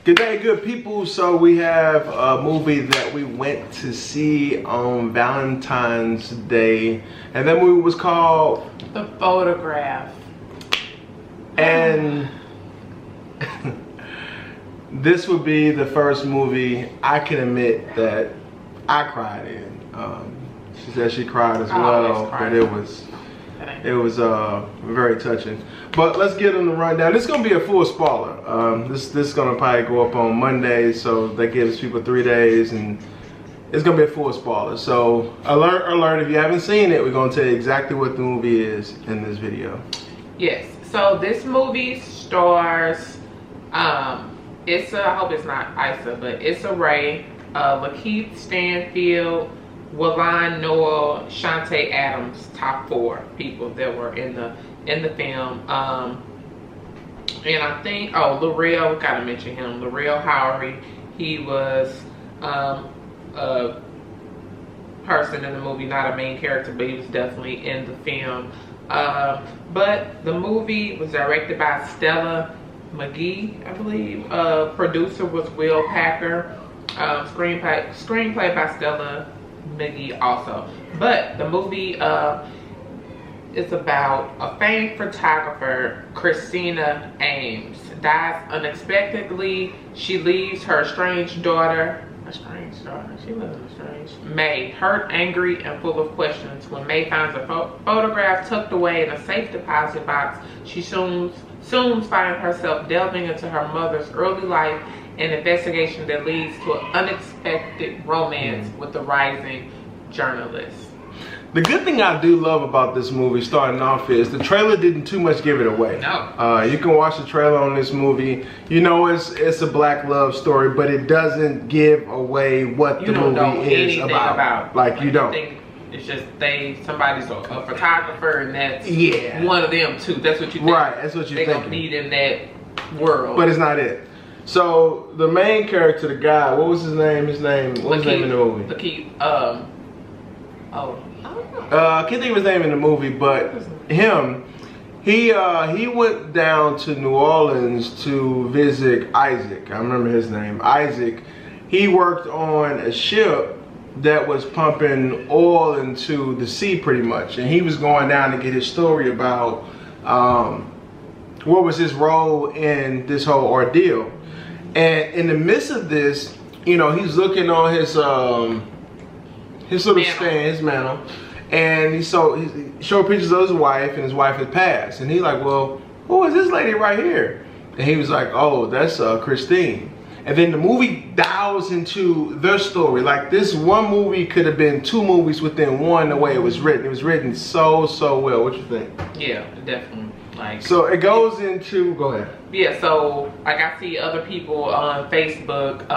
Good day, good people. So we have a movie that we went to see on Valentine's Day, and that movie was called The Photograph. And this would be the first movie I can admit that I cried in. She said she cried as well, but it was very touching. But let's get on the rundown. This is gonna be a full spoiler. This is gonna probably go up on Monday, so that gives people 3 days, and it's gonna be a full spoiler. So alert! If you haven't seen it, we're gonna tell you exactly what the movie is in this video. Yes. So this movie stars, I hope it's not Issa, but Issa Rae, Lakeith Stanfield, Willan Noel, Shantae Adams, top 4 people that were in the film. And I think, L'Oreal, gotta mention him, L'Oreal Howery. He was a person in the movie, not a main character, but he was definitely in the film. But the movie was directed by Stella McGee, I believe. Producer was Will Packer. Screenplay by Stella McGee also. But the movie is about a famed photographer, Christina Ames, dies unexpectedly. She leaves her estranged daughter, she wasn't estranged, May, hurt, angry, and full of questions. When May finds a photograph tucked away in a safe deposit box, she soon finds herself delving into her mother's early life, an investigation that leads to an unexpected romance with the rising journalist. The good thing I do love about this movie starting off is the trailer didn't too much give it away. No. You can watch the trailer on this movie. You know it's a black love story, but it doesn't give away what the movie is about. Like you don't. It's just somebody's a photographer, and that's one of them too. That's what you think. Right, that's what you think. They're gonna need in that world. But it's not it. So the main character, the guy, what was his name? What was his name in the movie? Lakeith, I can't think of his name in the movie, but him, he went down to New Orleans to visit Isaac. I remember his name, Isaac. He worked on a ship that was pumping oil into the sea pretty much, and he was going down to get his story about what was his role in this whole ordeal. And in the midst of this, you know, he's looking on his little stand, his mantle, and he showed pictures of his wife, and his wife had passed. And he's like, well, who is this lady right here? And he was like, oh, that's Christine. And then the movie dives into their story. Like, this one movie could have been 2 movies within one, the way it was written. It was written so well. What you think? Yeah, definitely. Like, so it goes into, go ahead. Yeah, so like I see other people on Facebook,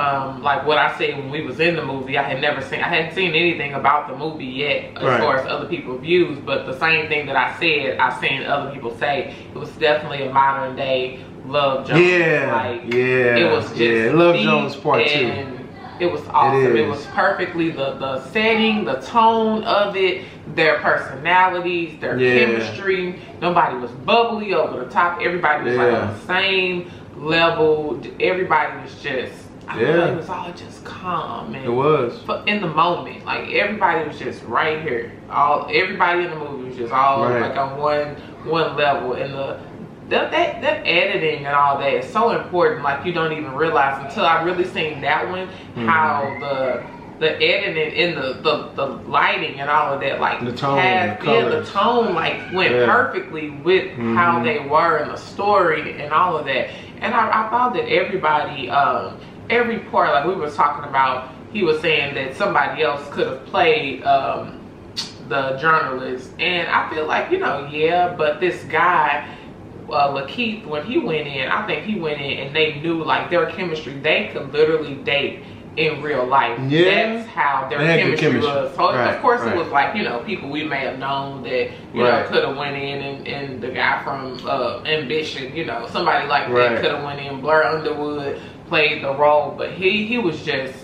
like what I said when we was in the movie. I hadn't seen anything about the movie yet as far as other people's views, but the same thing that I said, I've seen other people say. It was definitely a modern day Love Jones. It was just Love Jones Part 2. It was awesome. It was perfectly the setting, the tone of it, their personalities, their chemistry. Nobody was bubbly over the top. Everybody was like on the same level. Everybody was just, it was all just calm. And it was. In the moment. Like, everybody was just right here. Everybody in the movie was just all like on one level. And that editing and all that is so important. Like, you don't even realize until I really seen that one, how the editing and the lighting and all of that, like the tone, the tone like went perfectly with how they were in the story and all of that. And I thought that everybody, every part, like we were talking about, he was saying that somebody else could have played the journalist, and I feel like, but this guy, Lakeith, when he went in, I think he went in and they knew, like, their chemistry, they could literally date in real life. That's how their chemistry was. So of course it was like, people we may have known that could have went in, and the guy from Ambition, somebody like that could have went in. Blair Underwood played the role, but he was just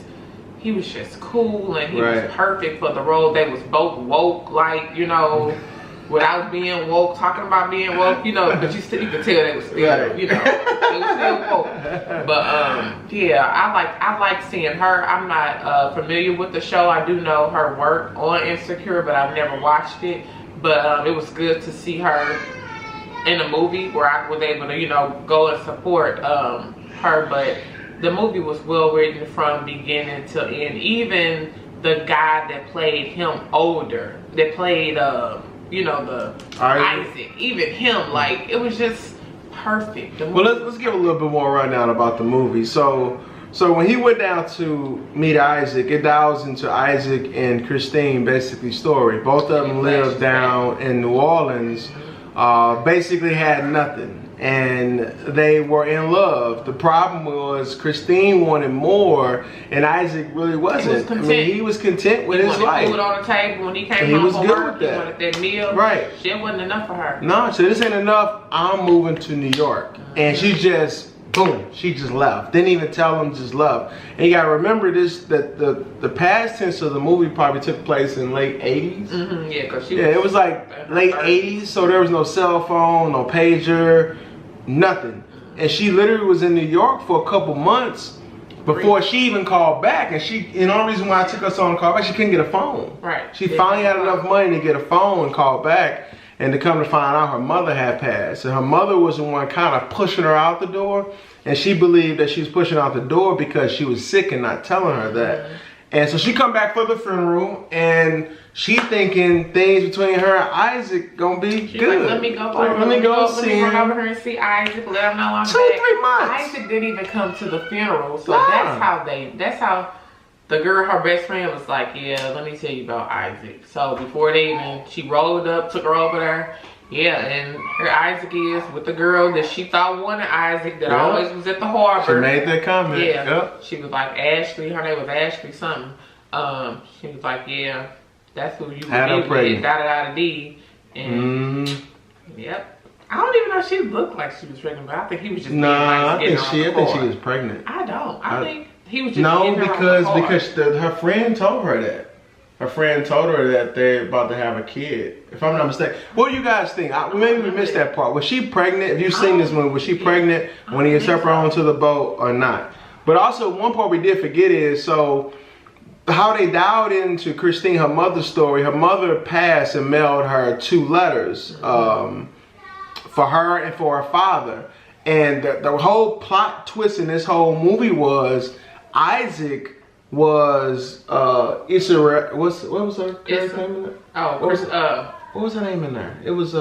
cool, and he was perfect for the role. They was both woke, like, without being woke, talking about being woke, but you could tell they was still, they was still woke. But yeah, I like seeing her. I'm not familiar with the show. I do know her work on Insecure, but I've never watched it. But it was good to see her in a movie where I was able to, you know, go and support her. But the movie was well written from beginning to end. Even the guy that played him older, that played you know, the Isaac, even him, like, it was just perfect. Well, let's give a little bit more rundown about the movie. So when he went down to meet Isaac, it dials into Isaac and Christine basically story. Both of them lived down in New Orleans, basically had nothing, and they were in love. The problem was Christine wanted more, and Isaac really wasn't. I mean, he was content with his life. He wanted food on the table when he came home from work. He wanted that meal. Right. Shit wasn't enough for her. No, so this ain't enough. I'm moving to New York, and she just boom, she just left. Didn't even tell him, just left. And you gotta remember this, that the past tense of the movie probably took place in late 80s. Mm-hmm, yeah, cause it was like late 80s, so there was no cell phone, no pager, nothing. And she literally was in New York for a couple months before she even called back. And the only reason why I took her so long to call back, she couldn't get a phone. Right. She finally had enough money to get a phone and call back. And to come to find out, her mother had passed. And her mother was the one kind of pushing her out the door. And she believed that she was pushing out the door because she was sick and not telling her that. And so she come back for the funeral, and she thinking things between her and Isaac gonna be good. Like, let me go run over her and see Isaac, let him know I'm back. 2-3 months. Isaac didn't even come to the funeral. So that's how the girl, her best friend, was like, yeah, let me tell you about Isaac. So before she rolled up, took her over there. Yeah, and her Isaac is with the girl that she thought wanted Isaac, that always was at the harbor. She made that comment. Yeah. Yep. She was like, Ashley, her name was Ashley something. She was like, yeah, that's who you would be with, da-da-da-da-dee. And, yep. I don't even know if she looked like she was pregnant, but I think he was just being nice. I think she was pregnant. I don't. I think he was just because her friend told her that. Her friend told her that they're about to have a kid, if I'm not mistaken. What do you guys think? Maybe we missed that part. Was she pregnant? If you've seen this one, was she pregnant when he took her onto the boat or not? But also, one part we did forget is, so how they dialed into Christine, her mother's story. Her mother passed and mailed her 2 letters for her and for her father. And the whole plot twist in this whole movie was Isaac was what was her character name in there? What was her name in there? It was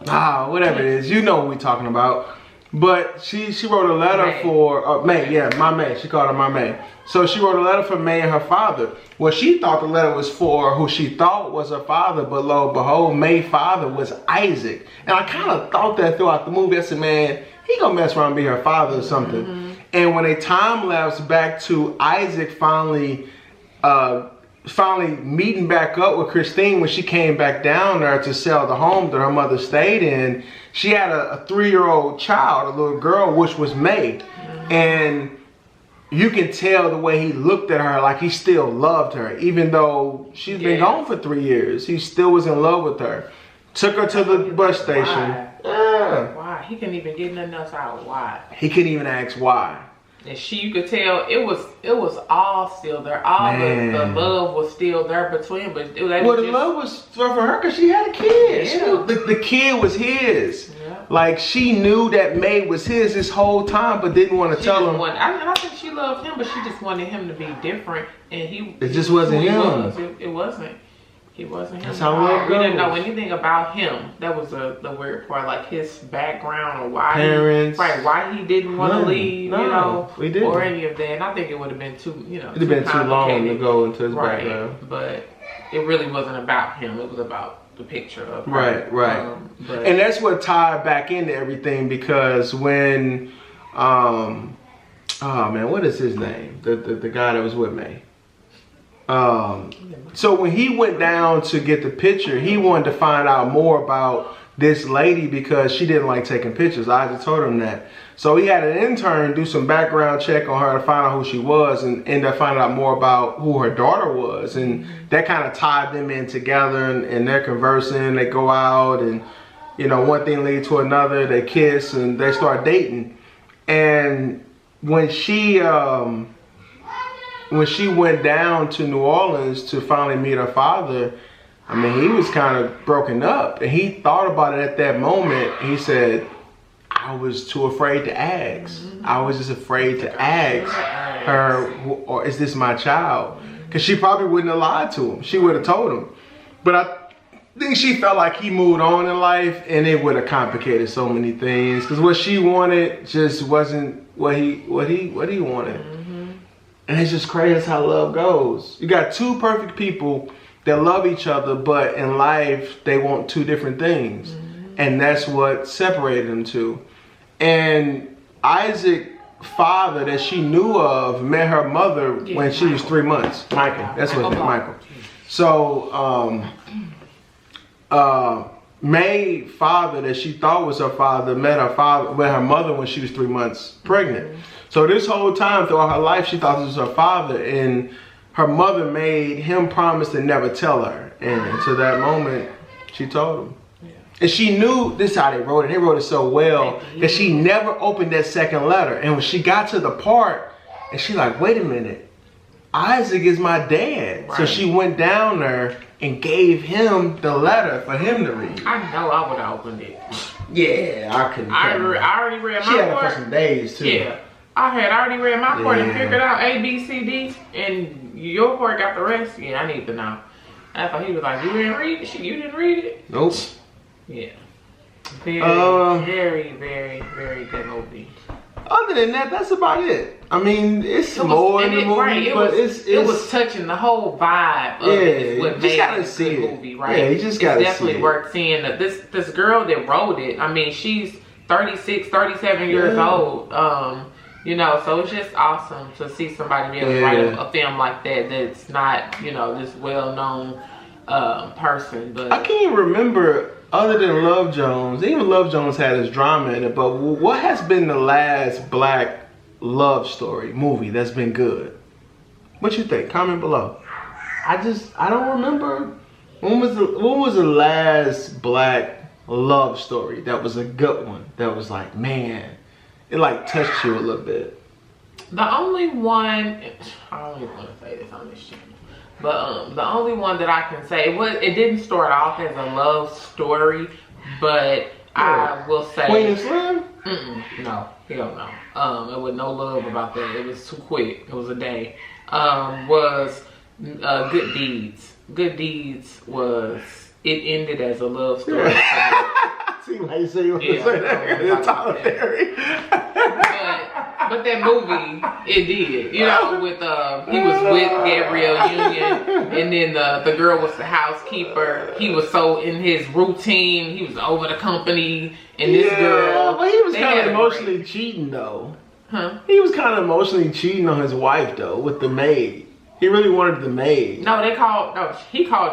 whatever it is, you know what we're talking about. But she wrote a letter for May, my May. She called her my May. So she wrote a letter for May and her father. Well, she thought the letter was for who she thought was her father, but lo and behold, May's father was Isaac. And I kind of thought that throughout the movie. I said, man, he gonna mess around and be her father or something. And when they time lapse back to Isaac finally meeting back up with Christine when she came back down there to sell the home that her mother stayed in, she had a 3-year-old child, a little girl, which was May. And you can tell the way he looked at her, like he still loved her. Even though she's been gone for 3 years, he still was in love with her. Took her to the bus station. Why? He couldn't even get nothing else out. Why? He couldn't even ask why. And you could tell it was all still there. All the love was still there between. But the love was for her because she had a kid. Yeah. The kid was his. Yeah. Like, she knew that May was his this whole time, but didn't want to tell him. I think she loved him, but she just wanted him to be different. And it just wasn't him. It wasn't. He wasn't him. That's how love goes. We didn't know anything about him. That was the weird part, like his background or why he didn't want to leave, we didn't. Or any of that. And I think it would have been too, it'd have been too long to go into his background. But it really wasn't about him. It was about the picture of her. Right. And that's what tied back into everything, because when, oh man, what is his name? The guy that was with me. So when he went down to get the picture, he wanted to find out more about this lady because she didn't like taking pictures. I just told him that. So he had an intern do some background check on her to find out who she was, and end up finding out more about who her daughter was. And that kind of tied them in together, and they're conversing, they go out, and one thing leads to another, they kiss and they start dating. And when she went down to New Orleans to finally meet her father, I mean, he was kind of broken up, and he thought about it at that moment. He said, I was too afraid to ask. I was just afraid to ask her, or is this my child? Because she probably wouldn't have lied to him. She would have told him. But I think she felt like he moved on in life, and it would have complicated so many things. Because what she wanted just wasn't what he wanted. And it's just crazy. That's how love goes. You got two perfect people that love each other, but in life they want two different things, and that's what separated them two. And Isaac's father that she knew of met her mother when she was 3 months. Michael, that's what it is, Michael. So May's father that she thought was her father met her mother when she was 3 months pregnant. So this whole time throughout her life, she thought this was her father, and her mother made him promise to never tell her. And until that moment, she told him. And she knew, this is how they wrote it. They wrote it so well that she never opened that second letter. And when she got to the part, and she like, wait a minute, Isaac is my dad. Right. So she went down there and gave him the letter for him to read. I know I would have opened it. Yeah, I couldn't. I already read my part. She had it for some days too. Yeah. I had already read my part and figured out A, B, C, D, and your part got the rest. Yeah, I need to know. I thought he was like, you didn't read it? You didn't read it? Nope. Yeah. Very, very good movie. Other than that, that's about it. I mean, it's more in the movie, right. It was touching the whole vibe of it. Is what made it a good movie, right? Yeah, you just gotta see it. It's definitely worth seeing. This girl that wrote it, I mean, she's 36, 37 years old. You know, so it's just awesome to see somebody be able to write a film like that that's not, you know, this well-known person. But I can't even remember, other than Love Jones, even Love Jones had his drama in it, but what has been the last black love story movie that's been good? What you think? Comment below. I don't remember. When was the last black love story that was a good one? That was like, man, it like touched you a little bit. The only one, I don't even want to say this on this channel, but the only one that I can say, it didn't start off as a love story, but I will say, Queen and Slim? No, hell no. It was no love about that. It was too quick. It was a day. Was Good Deeds. Good Deeds was, it ended as a love story. See why you say you want to say that? It's Tyler Perry. But that movie, it did. You know, with he was with Gabrielle Union, and then the girl was the housekeeper. He was so in his routine. He was over the company, and this girl. But he was kind of emotionally cheating, though. Huh? He was kind of emotionally cheating on his wife, though, with the maid. He really wanted the maid. No, he called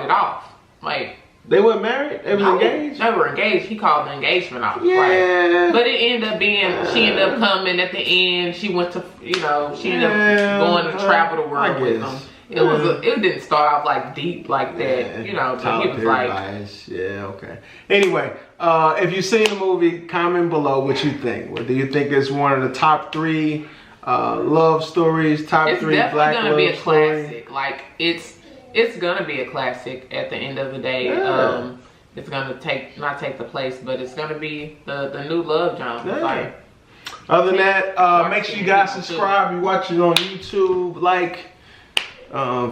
it off. Like, they weren't married? They were engaged? They were engaged. He called the engagement off. Yeah. Right? But it ended up being, she ended up coming at the end. She went to, she ended up going to travel the world with him. It didn't start off like deep like that, but he was like. Bias. Yeah, okay. Anyway, if you've seen the movie, comment below what you think. Do you think it's one of the top 3 love stories, top 3 black love stories? It's definitely going to be a classic. Like, it's gonna be a classic at the end of the day. Yeah. It's gonna not take the place, but it's gonna be the new Love Jones. Yeah. Like, other than that, make sure you guys subscribe. You're watching on YouTube,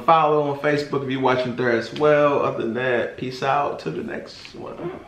follow on Facebook if you're watching there as well. Other than that, peace out to the next one.